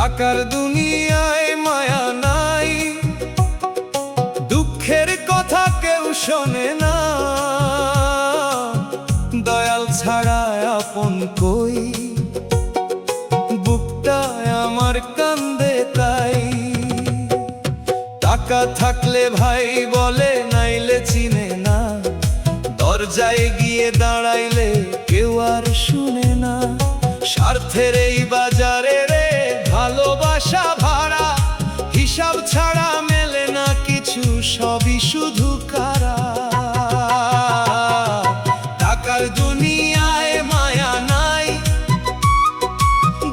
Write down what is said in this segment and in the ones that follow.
টাকার দুনিয়ায় মায়া নাই, দুঃখের কথা কেউ শোনে না। দয়াল ছাড়া আপন কই, বুকটায় আমার কান্দে তাই। টাকা থাকলে ভাই বলে, নাইলে চিনে না। দরজায় গিয়ে দাঁড়াইলে কেউ আর শুনে না। স্বার্থের এই বাজারে রে ভালোবাসা ভাড়া, হিসাব ছাড়া মেলে না কিছু, সবই শুধু কারা। টাকার দুনিয়ায় মায়া নাই,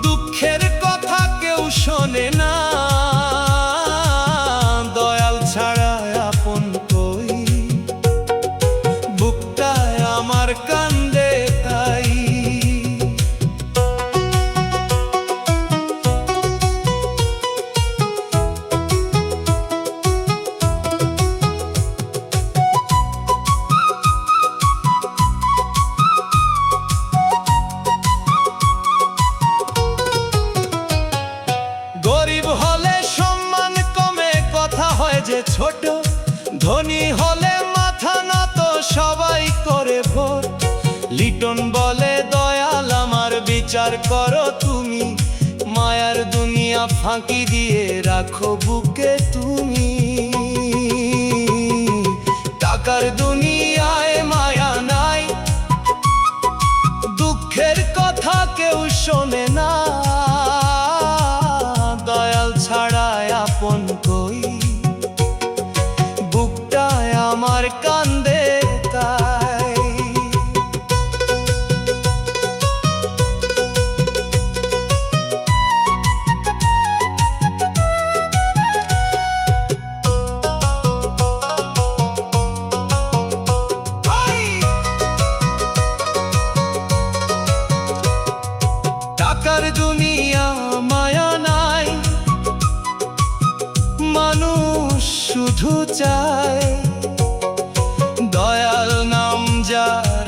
দুঃখের কথা কেউ শোনে না। দয়াল ছাড়া আপন কই, বুকটায় আমার কান্দে তাই। গরিব হলে সম্মান কমে, কথা হয় যে ছোট। ধনী হলে মাথা নত, সবাই করে ভোট। লিটন বলে, দয়াল আমার বিচার করো তুমি। মায়ার দুনিয়া ফাঁকি দিয়ে রাখো বুকে তুমি। টাকার দুনিয়ায় মায়া নাই, দুঃখের কথা কেউ শোনে না। দয়াল ছাড়া আপন কই, বুকটায় আমার কান্দে তাই। টাকার দুনিয়া মায়া নাই, মানুষ শুধু চায় দয়াল নাম যার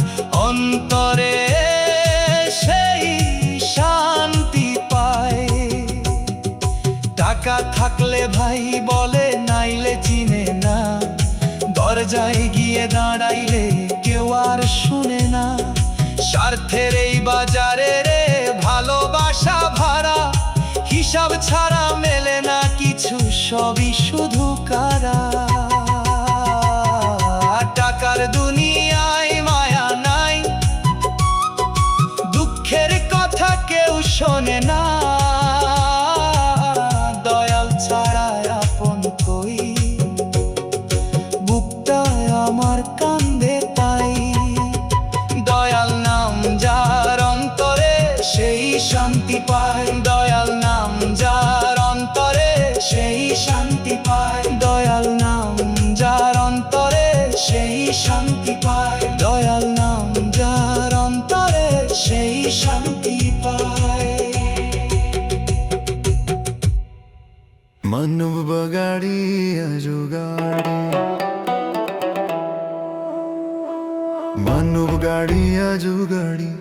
অন্তরে, সেই শান্তি পায়। টাকা থাকলে ভাই বলে, নাইলে চিনে না। দরজায় গিয়ে দাঁড়াইলে কেউ আর শুনে না। স্বার্থের এই বাজারে রে ভালোবাসা ভাড়া, হিসাব ছাড়া মেলে না কিছু, সবই শুধু কারা। টাকার দুনিয়ায় মায়া নাই, দুঃখের কথা কেউ শোনে না। দয়াল ছাড়া আপন কই, বুকটায় আমার কান্দে তাই। দয়াল নাম যার অন্তরে, সেই শান্তি পায়। দয়াল নাম যার অন্তরে, সেই শান্তি পায়। দয়াল নাম যার অন্তরে, সেই শান্তি পায়। দয়াল নাম যার অন্তরে, সেই শান্তি পায়। মানব গাড়ি আজো গাড়ি, মানব গাড়ি আজো গাড়ি,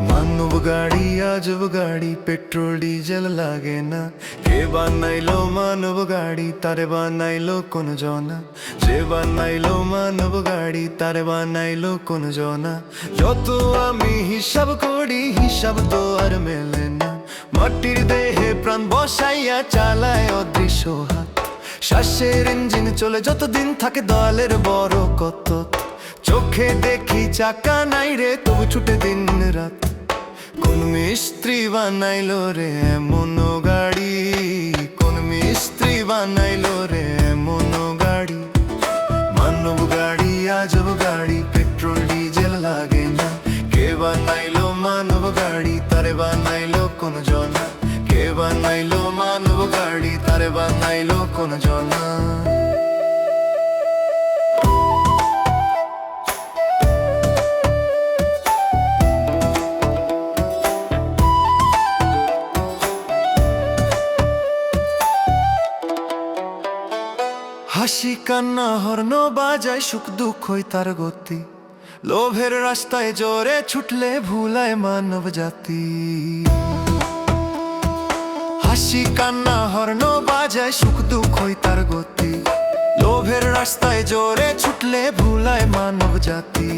মানব গাড়ি আজব গাড়ি। পেট্রোল ডিজেল লাগে না। কে বানাইলো মানব গাড়ি, তারে বানাইলো কোন জনা। যে বানাইলো মানব গাড়ি, তারে বানাইলো কোন জনা। যত আমি হিসাব করি, হিসাব তো আর মেলে না। মাটির দেহে প্রাণ বসাইয়া চালায় অদৃশ্য হাত। শ্বাসের ইঞ্জিন চলে যতদিন থাকে, দয়ালের বড় কত। চোখে দেখি চাকা নাই রে, তবু ছুটে দিন রাত। কোন মিস্ত্রি বানাইলো রে এমন গাড়ি, কোন মিস্ত্রি বানাইলো রে এমন গাড়ি। মানব গাড়ি আজব গাড়ি, পেট্রোল ডিজেল লাগে না। কে বানাইলো মানব গাড়ি, তারে বানাইলো কোন জনা। কে বানাইলো মানব গাড়ি, তারে বানাইলো কোন জনা। হাসি কান্না হর্ন বাজায়, সুখ দুঃখই তার গতি। লোভের রাস্তায় জোরে ছুটলে ভুলায় মানব জাতি। হাসি কান্না হর্ন বাজায়, সুখ দুঃখই তার গতি। লোভের রাস্তায় জোরে ছুটলে ভুলায় মানব জাতি।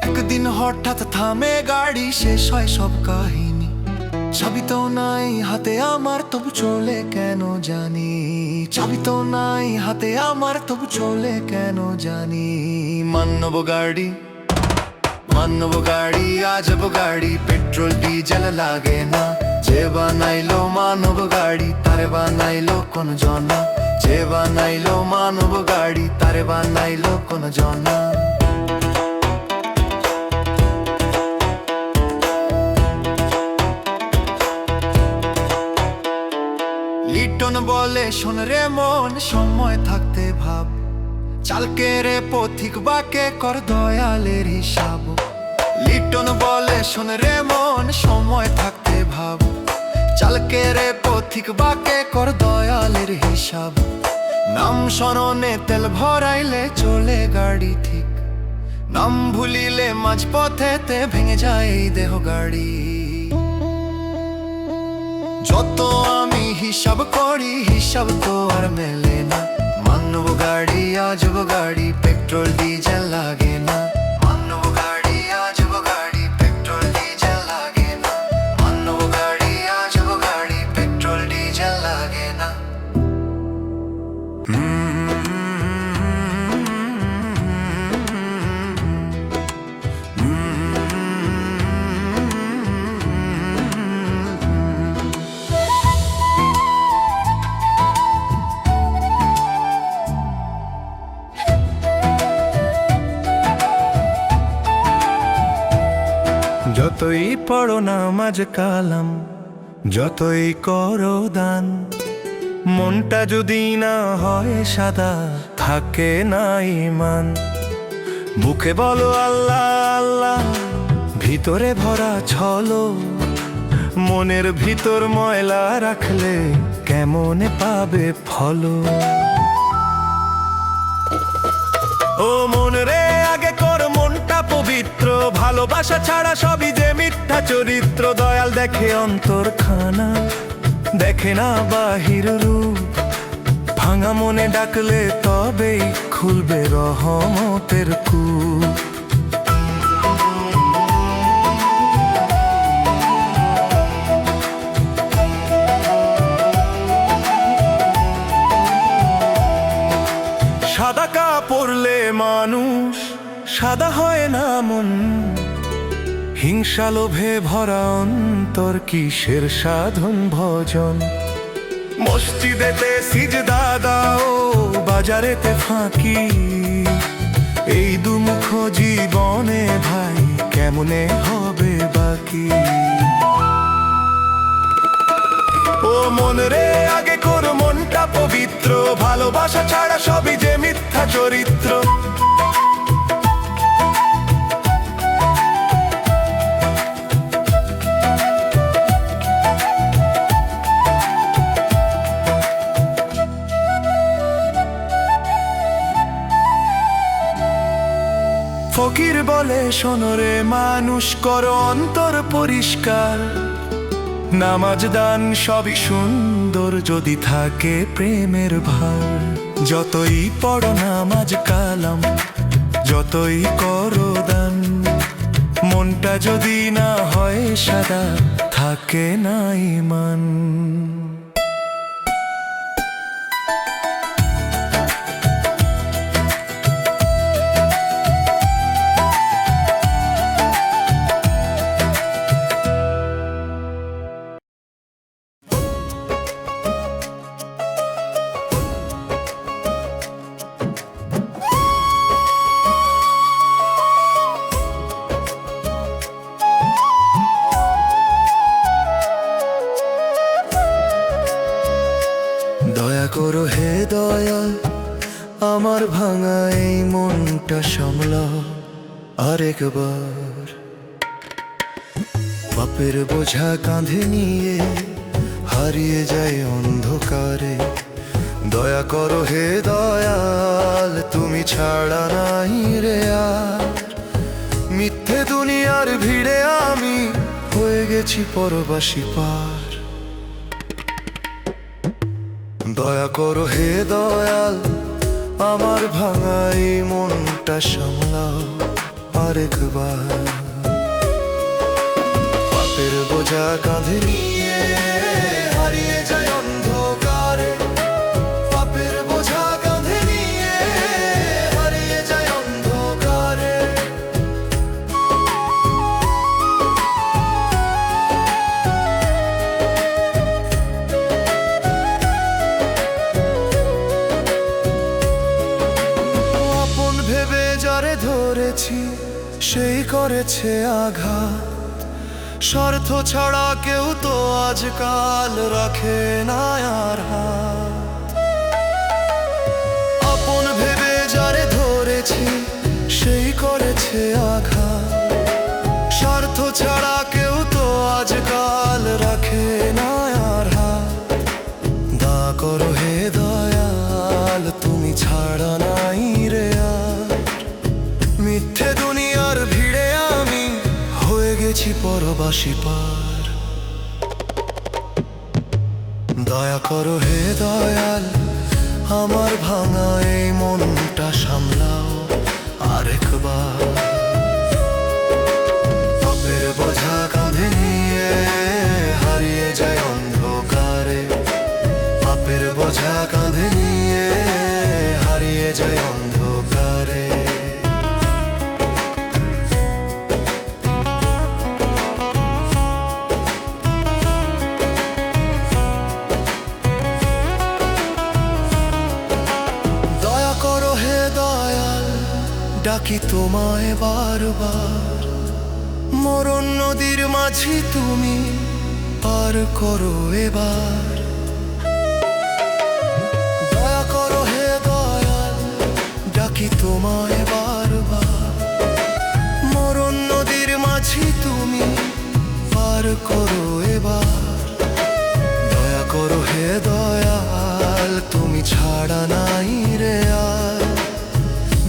একদিন হঠাৎ থামে গাড়ি, শেষ হয় সব কাহিনী। চাবি তো নাই হাতে আমার, তবু চলে কেন জানি। চাবি তো নাই হাতে আমার, তবু চলে কেন জানি। মানব গাড়ি, মানব গাড়ি, আজব গাড়ি, পেট্রোল ডিজেল লাগে না। যে বানাইলো মানব গাড়ি, তারে বানাইলো কোন জনা। যে বানাইলো মানব গাড়ি, তারে বানাইলো কোন জনা। লিটন বলে শোন রে মন, সময় থাকতে ভাব। চালকে রে পথিক বাকে কর দয়ালের হিসাব। লিটন বলে শোন রে মন, সময় থাকতে ভাব। চালকে রে পথিক বাকে কর দয়ালের হিসাব। নাম স্মরণে তেল ভরাইলে চলে গাড়ি ঠিক। নাম ভুলিলে মাঝ পথেতে ভেঙে যায় এই দেহ গাড়ি। যত আমি হিসাব করি, হিসাব তো আর মেলে না। মানব গাড়ি, আজব গাড়ি, পেট্রোল ডিজেল লাগে না। মানব গাড়ি, আজব গাড়ি, পেট্রোল ডিজেল লাগে না। মানব গাড়ি, আজব গাড়ি, পেট্রোল ডিজেল লাগে না। যতই পড়ো নামাজ কালাম, যতই করো দান, মনটা যদি না হয় সাদা, থাকে না ঈমান। মুখে বলো আল্লাহ আল্লাহ, ভিতরে ভরা ছলো। মনের ভিতর ময়লা রাখলে কেমনে পাবে ফলো। ও মন রে, আগে কর মনটা পবিত্র। ভালোবাসা ছাড়া সবই যে মিথ্যা চরিত্র। দয়াল দেখে অন্তর খানা, দেখে না বাহির রূপ। ভাঙা মনে ডাকলে তবেই খুলবে রহমতের কূপ। সাদা কাপড়লে মানুষ সাদা হয় না মন। হিংসা লোভে ভরা অন্তর, কিসের সাধন ভজন। মসজিদেতে সিজদা দাও, বাজারেতে ফাঁকি। এই দুমুখ জীবনে ভাই কেমনে হবে বাকি। ও মন রে, আগে কর মনটা পবিত্র। ভালোবাসা ছাড়া সবই যে মিথ্যা চরিত্র। ফকির বলে শোনো রে মানুষ, করো অন্তর পরিষ্কার। নামাজ দান সবই সুন্দর, যদি থাকে প্রেমের ভার। যতই পড়ো নামাজ কালাম, যতই করো দান, মনটা যদি না হয় সাদা, থাকে না ঈমান। দয়া করো হে দয়াল, আমার ভাঙা এই মনটা সামলাও আরেকবার। পাপের বোঝা কাঁধে নিয়ে হারিয়ে যায় অন্ধকারে। দয়া করো হে দয়াল, তুমি ছাড়া নাই রে আর। মিথ্যে দুনিয়ার ভিড়ে আমি হয়ে গেছি পরবাসী পার। দয়া করো হে দয়াল, আমার ভাঙা এই মনটা সামলাও আরেকবার। পাপের বোঝা কাঁধে নিয়ে হারিয়ে যায় অন্ধকারে, পাপের বোঝা কাঁধে নিয়ে হারিয়ে যায় অন্ধকারে। আপন ভেবে যারে ধরেছি সেই করেছে আঘাত, স্বার্থ ছাড়া কেউ তো আজকাল রাখে না আর হাত। আপন ভেবে যারে ধরেছি সেই করেছে আঘাত, স্বার্থ ছাড়া কেউ তো আজকাল রাখে না আর হাত। দা করো হে দয়াল, তুমি ছাড়া নাই রে আর। মিথ্যে দুনিয়ার ভিড়ে আমি হয়ে গেছি পরবাসী পার। দয়া করো হে দয়াল, আমার ভাঙা এই মনটা সামলাও আরেকবার। পাপের বোঝা কাঁধে নিয়ে হারিয়ে যায় অন্ধকারে, পাপের বোঝা কাঁধে নিয়ে হারিয়ে যায় অন্ধকারে। ডাকি তোমায় বারবার, মরণ নদীর মাঝি তুমি পার করো এবার। দয়া করো হে দয়াল, ডাকি তোমায় বারবার, মরণ নদীর মাঝি তুমি পার করো এবার। দয়া করো হে দয়াল, তুমি ছাড়া নাই রে আর।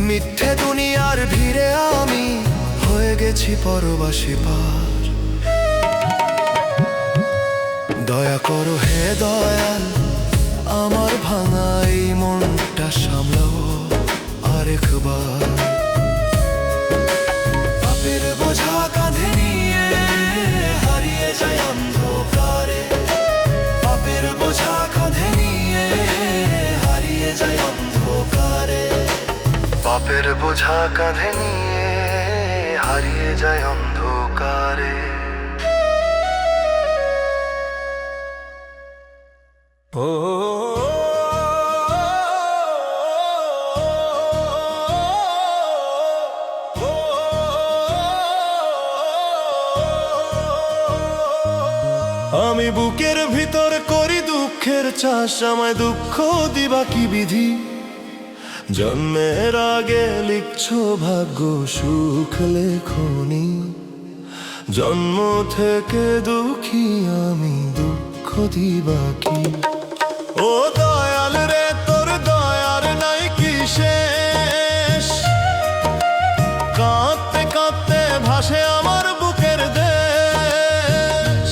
মিথ্যে দুনিয়ার ভিড়ে আমি হয়ে গেছি পরবাসী পার। দয়া করো হে দয়াল, আমার ভাঙা এই মনটা সামলাও আরেকবার। পাপের বোঝা কাঁধে নিয়ে হারিয়ে যায় অন্ধকারে, পাপের বোঝা কাঁধে নিয়ে হারিয়ে যায় অন্ধকারে। পাপের বোঝা কাঁধে নিয়ে হারিয়ে যায় অন্ধকারে। ও আমি বুকের ভিতর করি দুঃখের চাষ, আমায় দুঃখ দিবা কি বিধি। জন্মের আগে লিখছো ভাগ্য, সুখ লেখনি। জন্ম থেকে দুঃখী আমি, দুঃখ দিবা কি। ও দয়াল রে, তোর দয়ার নাই কি শেষ। কাঁদতে কাঁদতে ভাসে আমার বুকের দেশ।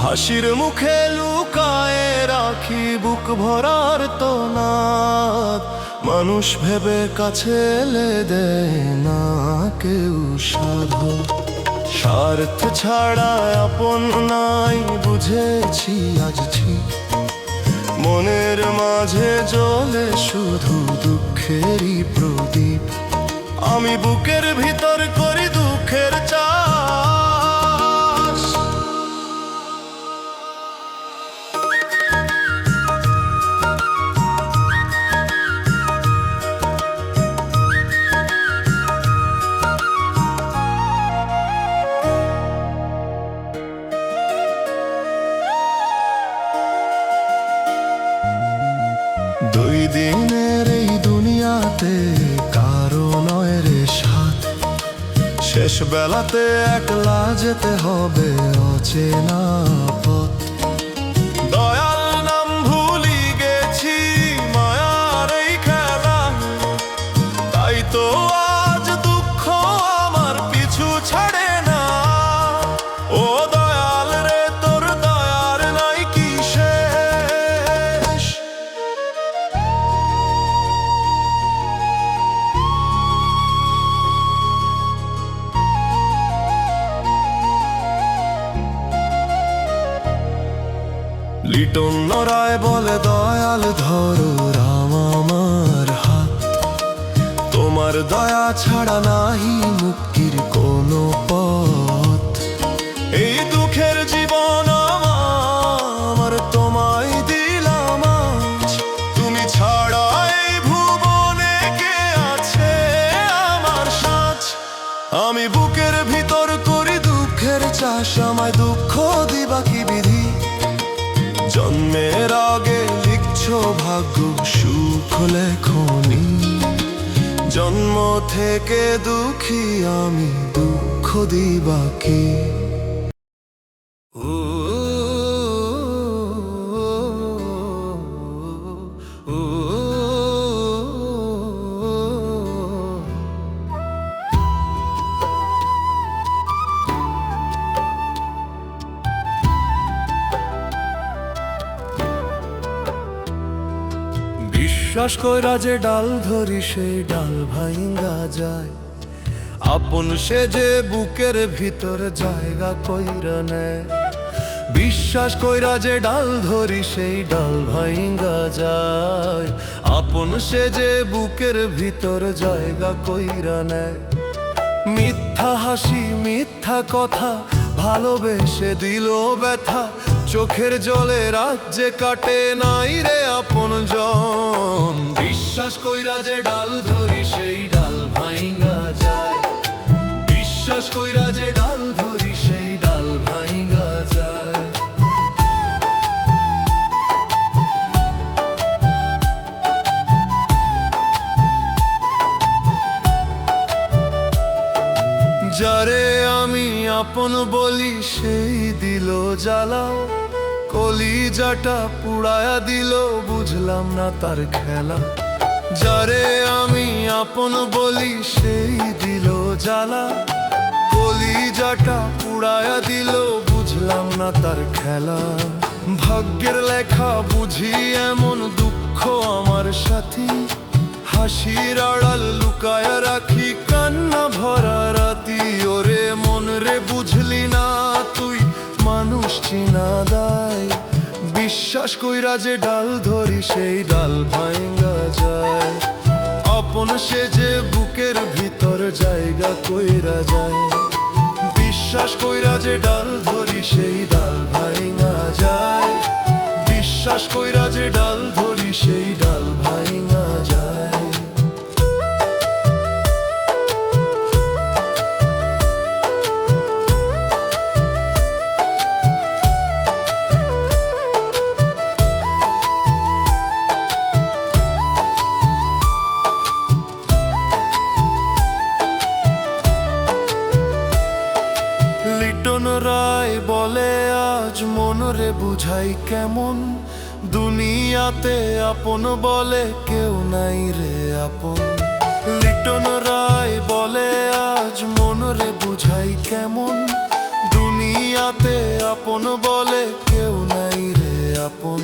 হাসির মুখে লুকায়ে রাখি বুক ভরার তোনাদ। মানুষ ভেবে কাছে এলে দেয় না কেউ সাধু। স্বার্থ ছাড়া আপন নাই বুঝেছি আজ ঠিক। মনের মাঝে জ্বলে শুধু দুঃখেরই প্রদীপ। আমি বুকের ভিতর করি দুঃখের চাষ। দুই দিনের এই দুনিয়াতে কারো নয় রে সাথ। শেষ বেলাতে একলা যেতে হবে অচেনা পথ। দয়াল নাম ভুলি গেছি মায়ার এই খেলা। তাই তো আজ দুঃখ আমার পিছু ছাড়ে না। ও লিটন রায় বলে দয়াল ধরো রাম আমার হাত, তোমার দয়া ছাড়া নাহি মুক্তির কোনো পথ। এই দুঃখের জীবন আমার তোমায় দিলাম আজ, তুমি ছাড়া এই ভুবনে কে আছে আমার সাজ। আমি বুকের ভিতর করি দুঃখের চাষ, আমায় দুঃখ দিবা কি বিধি। জন্মের আগে লিখছো ভাগ্য সুখ লেখনি, জন্ম থেকে দুঃখী আমি দুঃখ দিবা কি। বিশ্বাস কইরা যে ডাল ধরি সেই ডাল ভাঙ্গা যায়, আপন সে যে বুকের ভিতর জায়গা কইরা নেয়। বিশ্বাস কইরা যে ডাল ধরি সেই ডাল ভাঙ্গা যায়, আপন সে যে বুকের ভিতর জায়গা কইরা নেয়। মিথ্যা হাসি মিথ্যা কথা ভালোবেসে দিল ব্যথা, চোখের জলে রাত যে কাটে নাই রে আপন জন। বিশ্বাস কইরা যে ডাল ধরি সেই ডাল ভাঙ্গা যায়, বিশ্বাস কইরা যে ডাল ধরি সেই ডাল ভাঙ্গা যায়। যারে আমি আপন বলি সেই দিল জ্বালা, কলিজাটা পুড়ায়া দিল বুঝলাম না তার খেলা। যারে আমি আপন বলি সেই দিল জ্বালা, কলিজাটা পুড়ায়া দিল বুঝলাম না তার খেলা। ভাগ্যের লেখা বুঝি এমন দুঃখ আমার সাথী, হাসির আড়াল লুকায়া রাখি কান্না ভরা রাতি। ওরে মন রে বুঝলি না তুই মানুষ চিনা দায়, বিশ্বাস কইরা যে ডাল ধরি সেই ডাল ভাঙ্গা যায়, আপন সে যে বুকের ভিতর জায়গা কইরা যায়। বিশ্বাস কইরা যে ডাল ধরি সেই ডাল ভাঙ্গা যায়, বিশ্বাস কইরা যে ডাল ধরি সেই ডাল ভাঙ্গা যায়। লিটন রায় বলে আজ মনরে বুঝাই কেমন, দুনিয়াতে আপন বলে কেউ নাই রে আপন। লিটন রায় বলে আজ মনরে বুঝাই কেমন, দুনিয়াতে আপন বলে কেউ নাই রে আপন।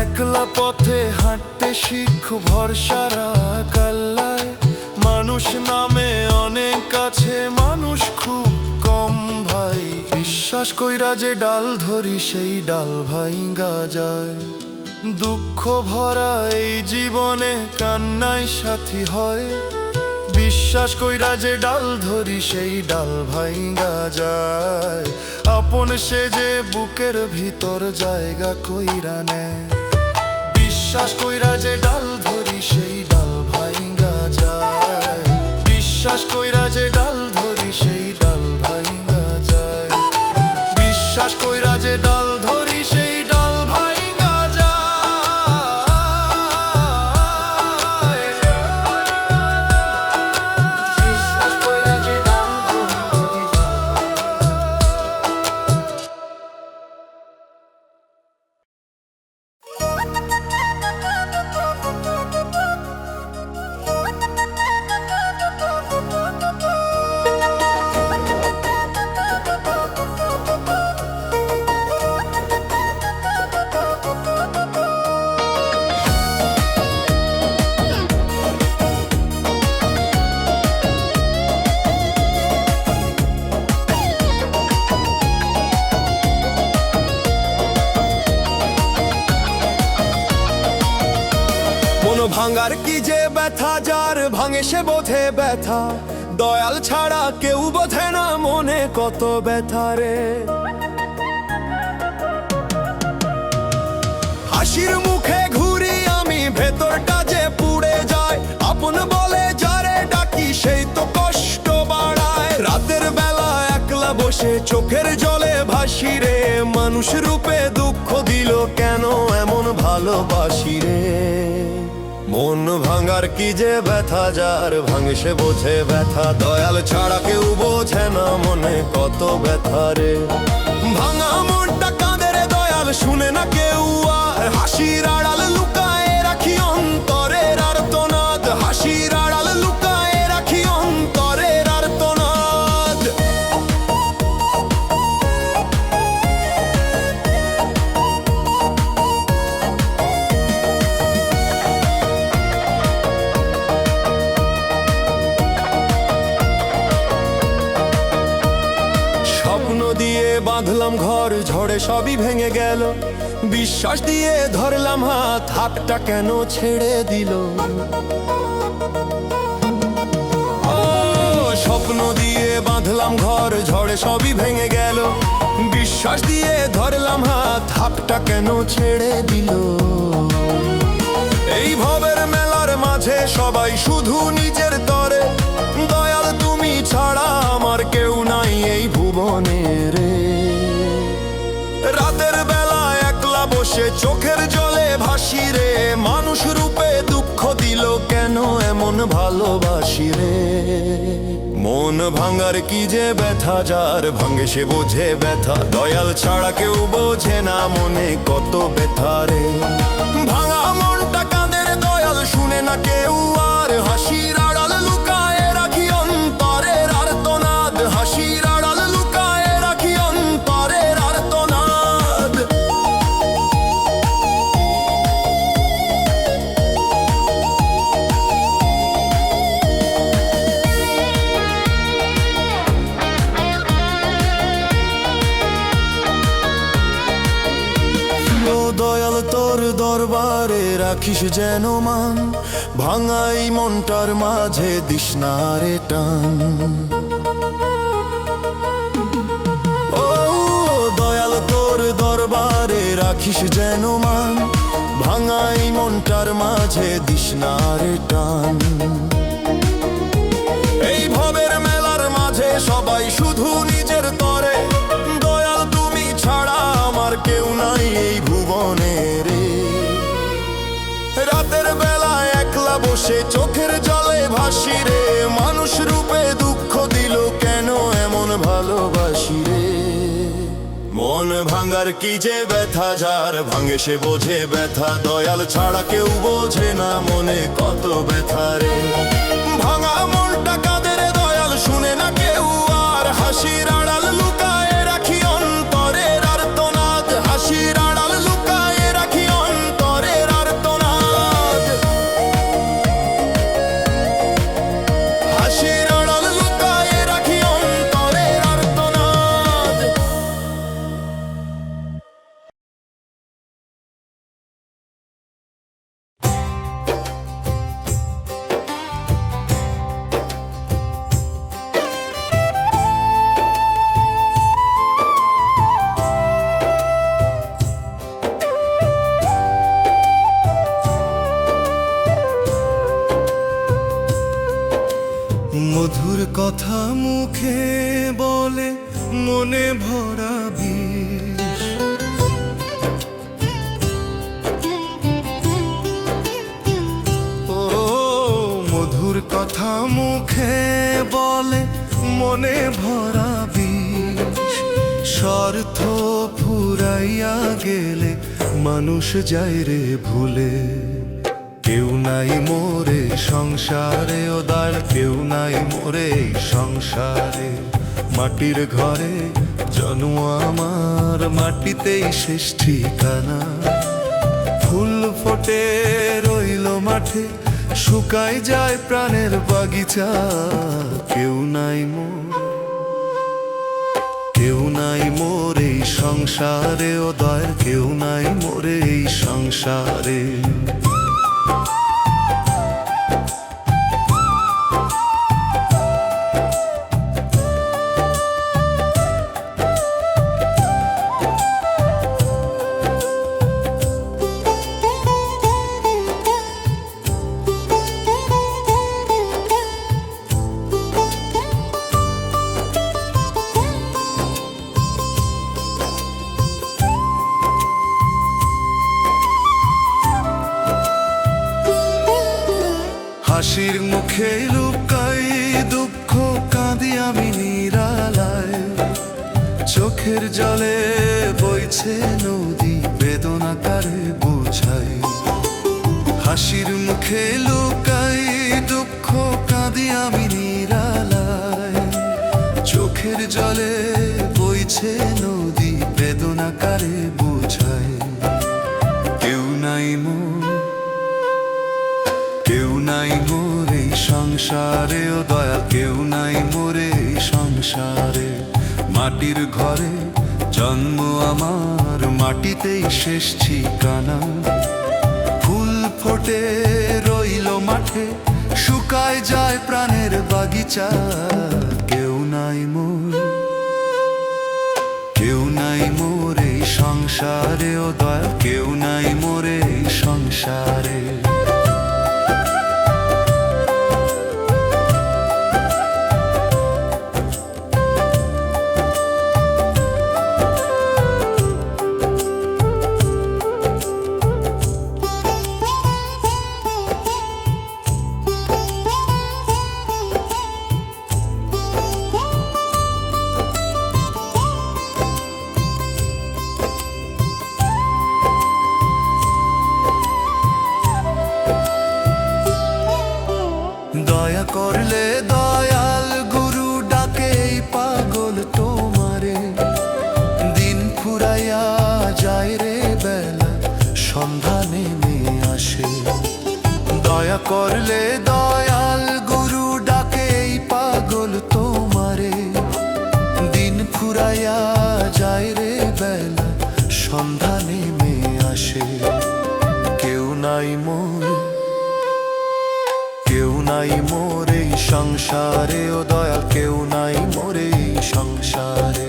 একলা পথে হাঁটতে শিখ ভরসা রাখ আল্লায়, মানুষ নামে অনেক কাছে মানুষ খুব কম ভাই। বিশ্বাস কইরা যে ডাল ধরি সেই ডাল ভাঙ্গা যায়, দুঃখ ভরা এই জীবনে কান্নায় সাথী হয়। বিশ্বাস কইরা যে ডাল ধরি সেই ডাল ভাঙ্গা যায়, আপন সে যে বুকের ভিতর জায়গা কইরা নেয়। বিশ্বাস কইরা যে ডাল ধরি সেই ডাল ভাঙ্গা যায়, বিশ্বাস কইরা যে ডাল ধরি সেই ডাল ভাঙ্গা যায়, বিশ্বাস কইরা যে ডাল ধরি সেই ডাল ভাঙ্গা যায়। বিশ্বাস কইরা যে ডাল ধরি ভাঙার কি যে ব্যথা, যার ভাঙে সে বোঝে ব্যথা, দয়াল ছাড়া কেউ বোঝে না মনে কত ব্যথা রে। হাসির মুখে ঘুরি আমি, ভেতরটা যে পুড়ে যায়, আপন বলে যারে ডাকি সেই তো কষ্ট বাড়ায়। রাতের বেলা একলা বসে চোখের জলে ভাসি রে, মানুষ রূপে দুঃখ দিল কেন এমন ভালোবাসি রে। মন ভাঙার কি যে ব্যথা, যার ভাঙে সে বোঝে ব্যথা, দয়াল ছাড়া কেউ বোঝে না মনে কত ব্যথা রে। ভাঙা মনটা কাঁদে রে দয়াল, শুনে না কেউ আর, হাসির আড়াল লুকায় রাখি অন্তরের আর্তনাদ, হাসির আড়াল লুকায় রাখি অন্তরের আর্তনাদ। স্বপ্ন দিয়ে বাঁধলাম ঘর, ঝড়ে সবই ভেঙে গেল, বিশ্বাস দিয়ে ধরলাম হাত, হাতটা কেন ছেড়ে দিল। ও স্বপ্ন দিয়ে বাঁধলাম ঘর, ঝড়ে সবই ভেঙে গেল, বিশ্বাস দিয়ে ধরলাম হাত, হাতটা কেন ছেড়ে দিল। এই ভবের মেলার মাঝে সবাই শুধু নিজের তরে, দয়াল তুমি ছাড়া আমার কেউ নাই এই ভুবনে রে। রাতের বেলা একলা বসে চোখের জলে ভাসি রে, মানুষ রূপে দুঃখ দিল কেন এমন ভালোবাসি রে। মন ভাঙার কি যে ব্যথা, যার ভাঙে সে বোঝে ব্যথা, দয়াল ছাড়া কেউ বোঝে না মনে কত ব্যথা রে। ভাঙা মনটা কাঁদে রে দয়াল, শুনে না কেউ আর, হাসির আড়াল লুকায় রাখি অন্তরের আর্তনাদ, হাসির আড়াল লুকায় রাখি অন্তরের আর্তনাদ। ও দয়াল তোর দরবারে রাখিস যেন মান, ভাঙাই মনটার মাঝে দিস না রে টান। ও দয়াল তোর দরবারে রাখিস যেন মান, ভাঙাই মনটার মাঝে দিস না রে টান। এই ভবের মেলার মাঝে সবাই শুধু নিজের তরে, দয়াল তুমি ছাড়া আমার কেউ নাই এই ভুবনে রে। রাতের বেলা একলা বসে চোখের জলে ভাসি রে, মানুষ রূপে দুঃখ দিল কেন এমন ভালোবাসি রে। মন ভাঙার কি যে ব্যথা, যার ভাঙে সে বোঝে ব্যথা, দয়াল ছাড়া কেউ বোঝে না মনে কত ব্যথা রে। ভাঙা মনটা কাঁদে রে দয়াল, শুনে না কেউ আর, হাসির আড়াল লুকায় রাখি অন্তরের আর্তনাদ, হাসির আড়াল লুকায় রাখি অন্তরের আর্তনাদ, হাসির আড়াল লুকায় রাখি অন্তরের আর্তনাদ। মধুর কথা মুখে বলে মনে ভরা বিষ, ও মধুর কথা মুখে বলে মনে ভরা বিষ, স্বার্থ ফুরাইয়া গেলে মানুষ যায় রে ভুলে। কেউ নাই মোরে সংসারে ও দয়াল, কেউ নাই মোরে এই সংসারে, মাটির ঘরে জন্ম আমার, মাটিতেই শেষ ঠিকানা। ফুল ফোটে রইল মাঠে, শুকাই যায় প্রাণের বাগিচা, কেউ নাই মোর, কেউ নাই মোর এই সংসারে ও দয়াল, কেউ নাই মোরে এই সংসারে। মুখে লুকাই দুঃখ, কাঁদি আমি নিরালায়। চোখের জলে বইছে নদী, বেদনা কারে বুঝাই। হাসির মুখে লুকাই দুঃখ, কাঁদি আমি নিরালায়। চোখের জলে বইছে নদী, বেদনা কারে বুঝাই। কেউ নাই মোর, কেউ নাই মোর এই সংসারে, ও দয়া কেউ নাই মোর এই সংসারে। মাটির ঘরে জন্ম আমার, মাটিতেই শেষ ঠিকানা। ফুল ফোটে রইল মাঠে, শুকায় যায় প্রাণের বাগিচা। কেউ নাই মোর, কেউ নাই মোর এই সংসারে, ও দয়া কেউ নাই মোর এই সংসারে। দয়া করলে দয়াল গুরু ডাকে এই পাগল তোমারে। দিন ফুরাইয়া যায় রে বেলা, সন্ধ্যা নেমে আসে। দয়া করলে দয়াল গুরু ডাকে এই পাগল তোমারে। দিন ফুরাইয়া যায় রে বেলা, সন্ধ্যা নেমে আসে। কেউ নাই মোর, কেউ নাই মোর এই সংসারে, ও দয়াল কেউ নাই মোর এই সংসারে।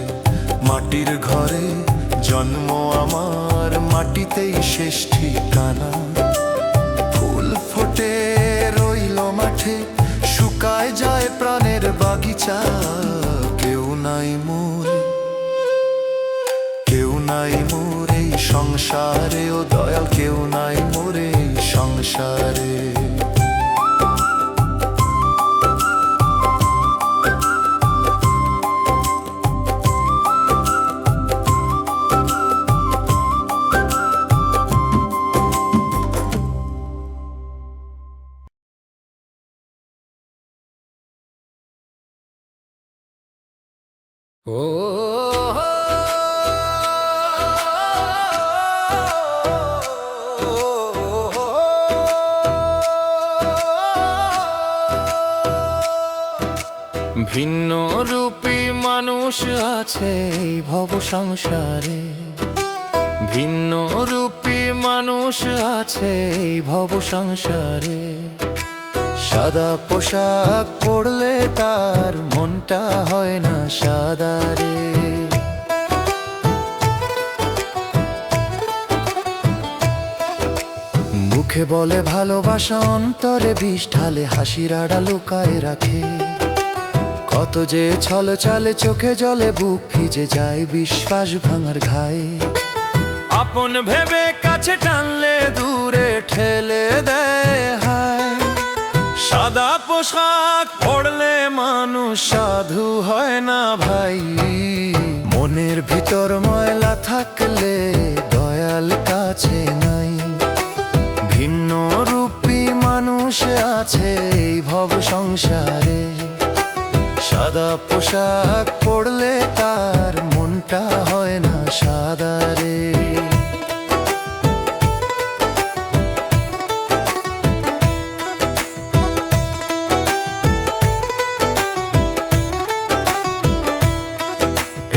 মাটির ঘরে জন্ম আমার, মাটিতেই শেষ ঠিকানা। ফুল ফোটে রইল মাঠে, শুকায় যায় প্রাণের বাগিচা। কেউ নাই মোর, কেউ নাই মোর এই সংসারে, ও দয়াল কেউ নাই মোর এই সংসারে। ভিন্ন রূপী মানুষ আছে এই ভব সংসারে। ভিন্ন রূপী মানুষ আছে এই ভব সংসারে। সাদা পোশাক পরলে তার মনটা হয় না সাদা রে। মুখে বলে ভালোবাসা, অন্তরে বিষ ঢালে, হাসির আড়াল লুকায় রাখে। কত যে ছল চালে, চোখে জলে বুক ভিজে যায়, বিশ্বাস ভাঙার ঘায়ে। আপন ভেবে কাছে টানলে দূরে ঠেলে দেয় হায়। সাদা পোশাক পরলে মানুষ সাধু হয় না ভাই। মনের ভিতর ময়লা থাকলে দয়াল কাছে নাই। ভিন্ন রূপী মানুষ আছে এই ভব সংসারে। সাদা পোশাক পরলে তার মনটা হয় না সাদা রে।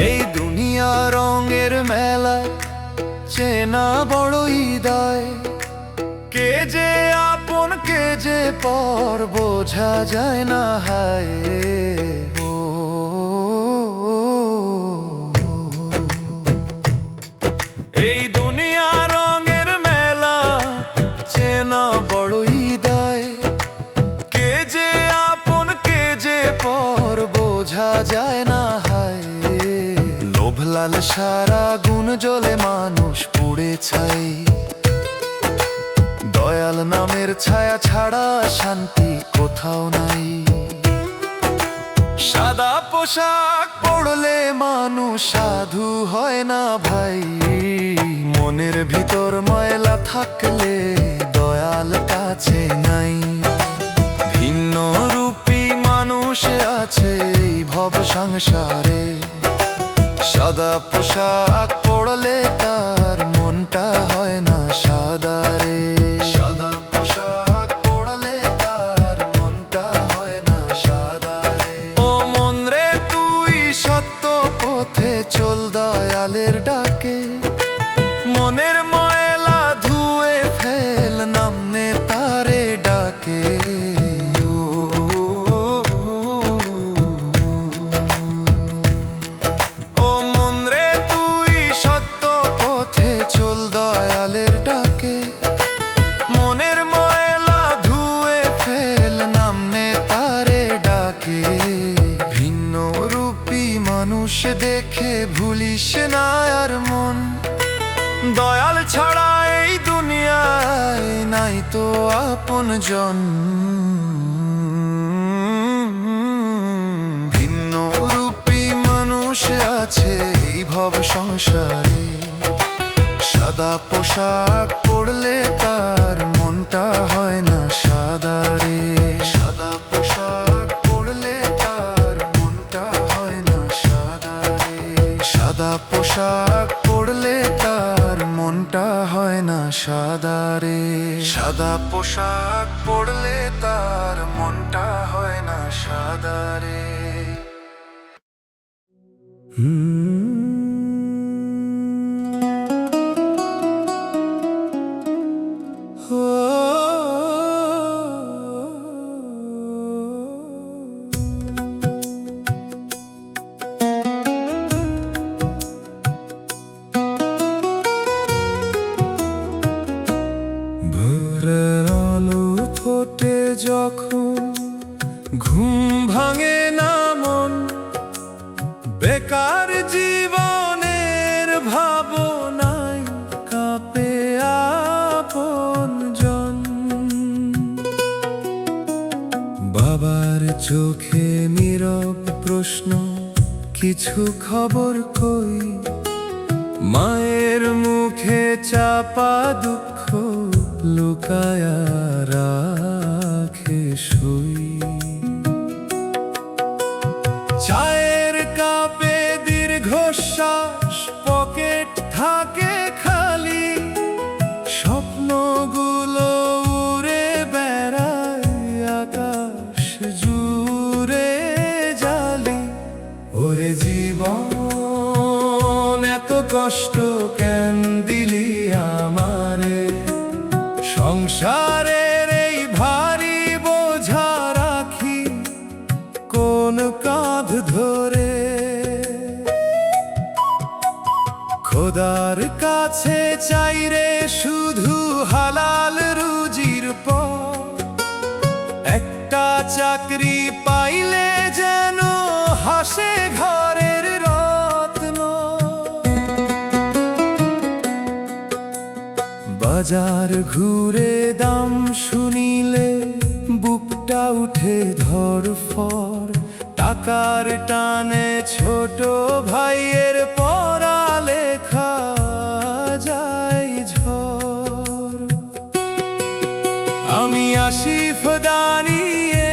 এই দুনিয়া রঙের মেলা, চেনা বড়ই দায়। কে যে আপন কে যে পর বোঝা যায় না হায়। এই দুনিয়া রঙের মেলা, চেনা বড়ই দায়। কে যে আপন কে যে পর বোঝা যায় না হায়। লোভ লালসার আগুন জ্বলে মানুষ পুড়ে ছাই। দয়াল দয়াল নামের ছায়া ছাড়া শান্তি কোথাও নাই। সাদা পোশাক পরলে মানুষ সাধু হয় না ভাই, মনের ভিতর ময়লা থাকলে দয়াল কাছে নাই। ভিন্ন রূপী মানুষ আছে এই ভব সংসারে, সাদা পোশাক পরলে তার মনটা হয় না সাদা রে। সাদা পোশাক পরলে তার মনটা হয় না সাদা রে। ও মন রে তুই সত্য পথে চল দয়ালের ডাকে, মনের ময়লা ধুয়ে ফেল নামনে তারে ডাকে। ও মন রে তুই সত্য পথে চল দয়ালের ডাকে, মনের ময়লা ধুয়ে ফেল নামনে তারে ডাকে। ভিন্ন রূপী মানুষ দেখে ভুলিস না আর মন, দয়াল ছাড়া এই দুনিয়ায় নাই তো আপন জন। ভিন্ন রূপী মানুষ আছে এই ভব সংসারে, সাদা পোশাক পরলে তার মনটা হয় না সাদা রে। সাদা পোশাক পরলে তার মনটা হয় না সাদা রে। সাদা পোশাক পরলে তার মনটা হয় না সাদা রে। সাদা পোশাক পরলে তার মনটা হয় না সাদা রে। ভোরের আলো ফোটে যখন ঘুম ভাঙে না মন, বেকার জীবনের ভাবনায় কাঁপে আপনজন। বাবার চোখে নীরব প্রশ্ন, কিছু খবর কই, মায়ের মুখে চাপা দুঃখ লুকায়া রাখে সই। চায়ের কাপে দীর্ঘশ্বাস, পকেট থাকে খালি, স্বপ্নগুলো উড়ে বেড়ায় আকাশ জুড়ে জালি। ওরে জীবন এত কষ্ট কেন দিলি আমারে, সংসারের এই ভারী বোঝা রাখি কোন কাঁধ ধরে। খোদার কাছে চাই রে শুধু হালাল রুজির পথ, একটা চাকরি পাইলে যেন হাসে ঘরের রত্ন। বাজার ঘুরে দাম শুনিলে বুকটা উঠে ধড়ফড়, টাকার টানে ছোট ভাইয়ের পড়ালেখা যায় ঝড়। আমি আসিফ দাঁড়িয়ে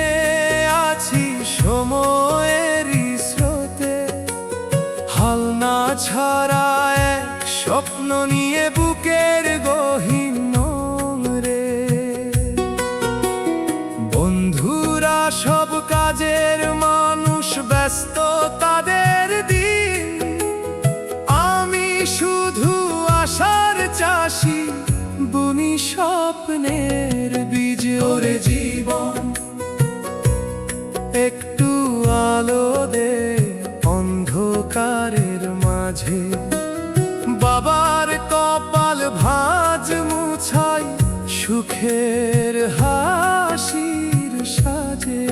আছি সময়েরই স্রোতে, হাল না ছাড়া এক স্বপ্ন নিয়ে বুকের গহীন নোংরে। বন্ধুরা সব কাজের মানুষ, ব্যস্ত তাদের দিন, আমি শুধু আশার চাষি, বুনি স্বপ্নের বীজ। ওরে জীবন একটু আলো দে অন্ধকারের মাঝে, বাবার কপাল ভাঁজ মুছাই সুখের হাসির সাজে।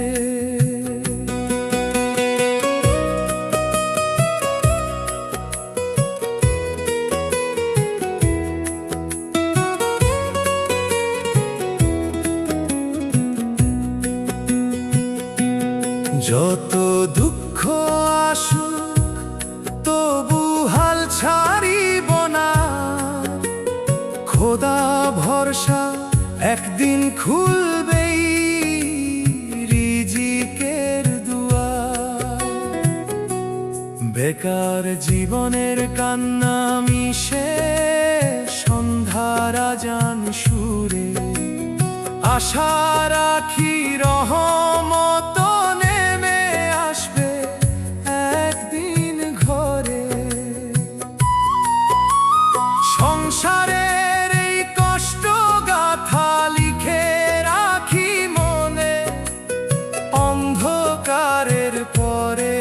যত দুঃখ আসুক তবু হাল ছাড়িব না, খোদা ভরসা একদিন খুলবেই রিজিকের দুয়ার। বেকার জীবনের কান্না মিশে সন্ধ্যার আজান সুরে, আশা রাখি রহমত নেমে আসবে একদিন ঘরে। সংসারের এই কষ্ট গাথা লিখে রাখি মনে, অন্ধকারের পরে